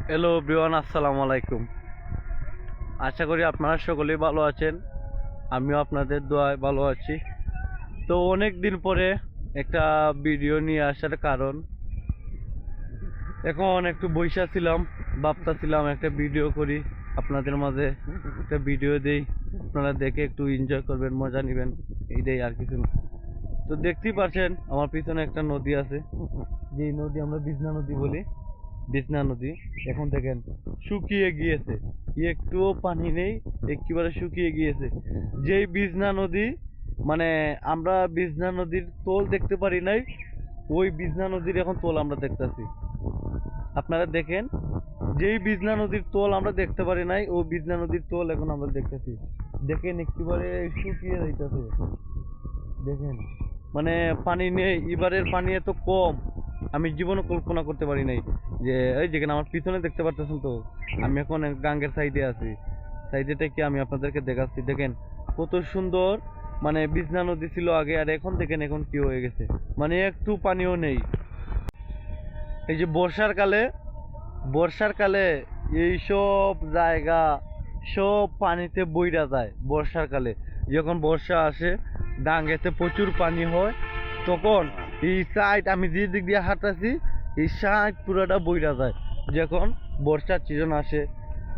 Hello everyone, আসসালামু আলাইকুম। আশা করি আপনারা সকলেই ভালো আছেন। আমিও আপনাদের দোয়ায় ভালো আছি। তো অনেক দিন পরে একটা ভিডিও নিয়ে আসার কারণ, এখন একটু বইসা ছিলাম, ভাবতেছিলাম একটা ভিডিও করি, আপনাদের মাঝে একটা ভিডিও দেই, আপনারা দেখে একটু এনজয় করবেন, মজা নেবেন, এইটাই আর কিছু না। তো দেখতেই পাচ্ছেন আমার পিছনে একটা নদী আছে, যে নদী আমরা বিজনা নদী বলি। বিজনা নদী এখন দেখেন শুকিয়ে গিয়েছে, একটুও পানি নেই, একেবারে শুকিয়ে গিয়েছে। যেই বিজনা নদী, মানে আমরা বিজনা নদীর তোল দেখতে পারি নাই, ওই বিজনা নদীর এখন তোল আমরা দেখতেছি। আপনারা দেখেন, যেই বিজনা নদীর তোল আমরা দেখতে পারি নাই, ওই বিজনা নদীর তোল এখন আমরা দেখতেছি। দেখেন একেবারে শুকিয়ে যাইতেছে। দেখেন, মানে পানি নেই, এবারের পানি এত কম আমি জীবনে কল্পনা করতে পারি নাই। যে এই যেখানে আমার পিছনে দেখতে পারতেছেন, তো আমি এখন গাঙ্গের সাইডে আছি। সাইডে থেকে আমি আপনাদেরকে দেখাচ্ছি। দেখেন কত সুন্দর, মানে বিজনা নদী ছিল আগে, আর এখন দেখেন এখন কি হয়ে গেছে, মানে একটু পানিও নেই। এই যে বর্ষার কালে এইসব জায়গা সব পানিতে বইরা যায়। বর্ষার কালে যখন বর্ষা আসে, ডাঙ্গেতে প্রচুর পানি হয়, তখন এই সাইড আমি যে দিক দিয়ে হাঁটাছি, এই সাইড পুরোটা বইরা যায়। যখন বর্ষার সিজন আসে,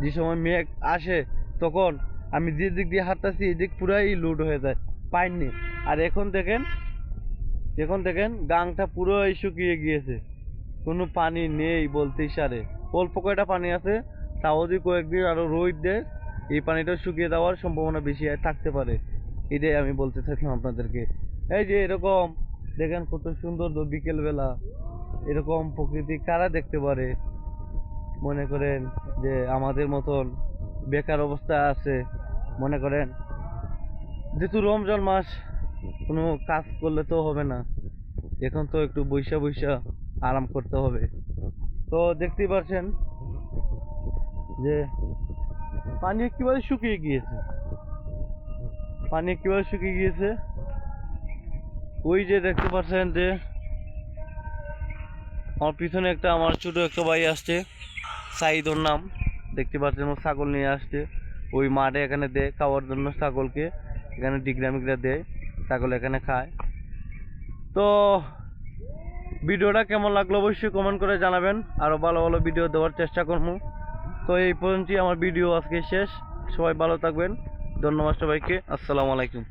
যে সময় মেঘ আসে, তখন আমি যে দিক দিয়ে হাঁটতেছি এই দিক পুরাই লোড হয়ে যায় পানি। আর এখন দেখেন গাংটা পুরোই শুকিয়ে গিয়েছে, কোনো পানি নেই বলতেই সারে। অল্প কয়টা পানি আছে, তাও যদি কয়েকদিন আরো রোদ দেয়, এই পানিটা শুকিয়ে যাওয়ার সম্ভাবনা বেশি থাকতে পারে। এটাই আমি বলতে চাইছিলাম আপনাদেরকে। এই যে এরকম দেখেন কত সুন্দর বিকেল বেলা, এরকম প্রকৃতি কারা দেখতে পারে? মনে করেন যে আমাদের মতন বেকার অবস্থায় আছে, মনে করেন যেহেতু রমজান মাস, কোনো কাজ করলে তো হবে না, এখন তো একটু বৈশা বৈশা আরাম করতে হবে। তো দেখতেই পাচ্ছেন যে পানি একেবারে শুকিয়ে গিয়েছে, পানি একেবারে শুকিয়ে গিয়েছে। ওই যে দেখতে পাচ্ছেন যে আমার পিছনে আমার ছোট একটা ভাই আসছে, সাইদ ওর নাম। দেখতে পাচ্ছেন ও ছাগল নিয়ে আসছে, ওই মাঠে এখানে দেয় খাওয়ার জন্য ছাগলকে, এখানে ডিগরা মিগরা দেয়, ছাগল এখানে খায়। তো ভিডিওটা কেমন লাগলো অবশ্যই কমেন্ট করে জানাবেন, আরও ভালো ভালো ভিডিও দেওয়ার চেষ্টা করবো। তো এই পর্যন্তই আমার ভিডিও আজকে শেষ। সবাই ভালো থাকবেন, ধন্যবাদ সবাইকে, আসসালামু আলাইকুম।